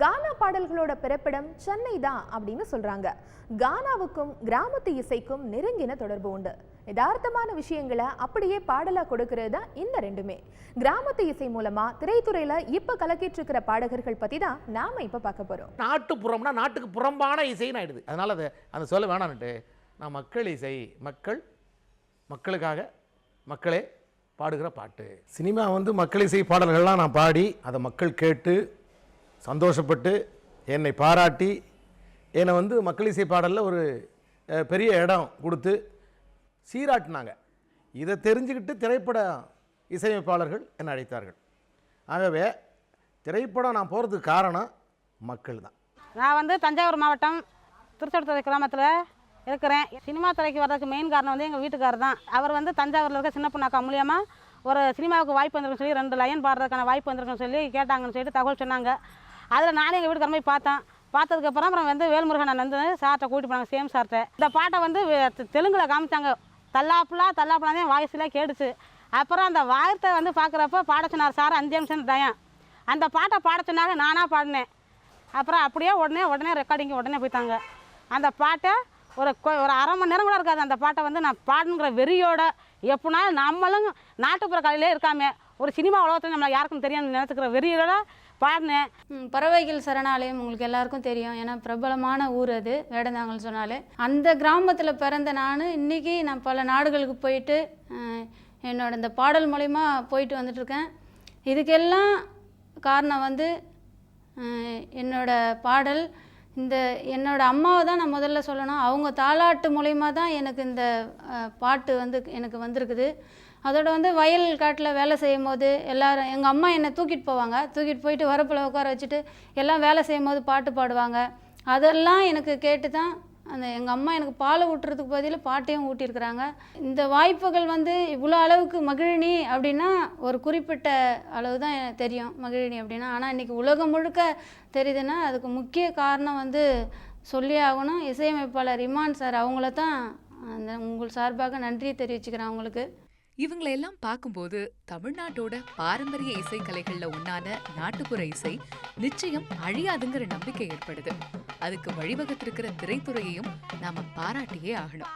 கானா பாடல்களோட பிறப்பிடம் சென்னை தான் அப்படின்னு சொல்றாங்க. கானாவுக்கும் கிராமத்து இசைக்கும் நெருங்கின தொடர்பு உண்டு. யதார்த்தமான விஷயங்களை அப்படியே பாடலா கொடுக்கிறது தான் இந்த ரெண்டுமே. கிராமத்து இசை மூலமா திரைத்துறையில இப்ப கலக்கிட்டு இருக்கிற பாடகர்கள் பத்தி தான் நாம இப்ப பார்க்க போறோம். நாட்டுப்புறம்னா நாட்டுக்கு புறம்பான இசைன்னு ஆயிடுது. அதனால அதை சொல்ல வேணான்னுட்டு நான் மக்கள் இசை, மக்களுக்காக மக்களே பாடுகிற பாட்டு. சினிமா மக்கள் இசை பாடல்கள்லாம் நான் பாடி அதை மக்கள் கேட்டு சந்தோஷப்பட்டு என்னை பாராட்டி என்னை மக்கள் இசை பாடலில் ஒரு பெரிய இடம் கொடுத்து சீராட்டினாங்க. இதை தெரிஞ்சுக்கிட்டு திரைப்பட இசையமைப்பாளர்கள் என்னை அழைத்தார்கள். ஆகவே திரைப்படம் நான் போகிறதுக்கு காரணம் மக்கள் தான். நான் தஞ்சாவூர் மாவட்டம் திருச்செடுத்துறை கிராமத்தில் இருக்கிறேன். சினிமா துறைக்கு வர்றதுக்கு மெயின் காரணம் எங்கள் வீட்டுக்காரர் தான். அவர் தஞ்சாவூரில் இருக்க சின்ன பொண்ணாக்கா மூலியமாக ஒரு சினிமாவுக்கு வாய்ப்பு வந்திருக்குன்னு சொல்லி 2 லைன் பாடுறதுக்கான வாய்ப்பு வந்திருக்குன்னு சொல்லி கேட்டாங்கன்னு சொல்லிட்டு தகவல் சொன்னாங்க. அதில் நானே எங்கள் வீட்டுக்கார போய் பார்த்ததுக்கப்புறம் அப்புறம் வேல்முருகன் சார்கிட்ட கூட்டிட்டு போனாங்க, சேம் சார்கிட்ட. இந்த பாட்டை தெலுங்கில் காமிச்சாங்க. தல்லாப்புலாதே வாய்ஸ்லாம் கேடுச்சு. அப்புறம் அந்த வார்த்தை பார்க்குறப்ப பாட சொன்னார் சார் 5 நிமிஷம் டயம். அந்த பாட்டை பாட சொன்னாங்க, நானாக பாடினேன். அப்புறம் அப்படியே உடனே ரெக்கார்டிங்கு உடனே போய்த்தாங்க. அந்த பாட்டை ஒரு 1/2 மணி நேரம் கூட இருக்காது. அந்த பாட்டை நான் பாடுங்கிற வெறியோட எப்படின்னா நம்மளும் நாட்டுப்புற கலையிலே இருக்காமே ஒரு சினிமா உலகத்தில் நம்மளை யாருக்கும் தெரியாதுன்னு நினச்சிக்கிற வெறியோட பாடினேன். பறவைகள் சரணாலயம் உங்களுக்கு எல்லாருக்கும் தெரியும். ஏன்னா பிரபலமான ஊர் அது, வேடந்தாங்கல் சொன்னாலே. அந்த கிராமத்தில் பிறந்த இன்றைக்கி நான் பல நாடுகளுக்கு போயிட்டு என்னோட இந்த பாடல் மூலிமா போயிட்டு வந்துட்டுருக்கேன். இதுக்கெல்லாம் காரணம் என்னோட பாடல். என்னோட அம்மாவை தான் நான் முதல்ல சொல்லணும். அவங்க தாலாட்டு மூலிமா தான் எனக்கு இந்த பாட்டு எனக்கு வந்திருக்குது. அதோட வயல் காட்டில் வேலை செய்யும் போது எல்லோரும் எங்கள் அம்மா என்னை தூக்கிட்டு போவாங்க. தூக்கிட்டு போயிட்டு வரப்பில் உட்கார வச்சுட்டு எல்லாம் வேலை செய்யும் போது பாட்டு பாடுவாங்க. அதெல்லாம் எனக்கு கேட்டு தான் எங்கள் அம்மா எனக்கு பாலை ஊட்டுறதுக்கு பதில் பாட்டையும் ஊட்டியிருக்கிறாங்க. இந்த வாய்ப்புகள் இவ்வளோ அளவுக்கு மகிழினி அப்படின்னா ஒரு குறிப்பிட்ட அளவு தான் எனக்கு தெரியும் மகிழினி அப்படின்னா. ஆனால் இன்றைக்கி உலகம் முழுக்க தெரியுதுன்னா அதுக்கு முக்கிய காரணம் சொல்லி ஆகணும். இசையமைப்பாளர் இமான் சார், அவங்கள தான் உங்கள் சார்பாக நன்றியை தெரிவிச்சுக்கிறேன் அவங்களுக்கு. இவங்களெல்லாம் பார்க்கும்போது தமிழ்நாட்டோட பாரம்பரிய இசைக்கலைகள்ல ஒன்னான நாட்டுப்புற இசை நிச்சயம் அழியாதுங்கிற நம்பிக்கை ஏற்படுது. அதுக்கு வழிவகுத்திருக்கிற திரைத்துறையையும் நாம பாராட்டியே ஆகணும்.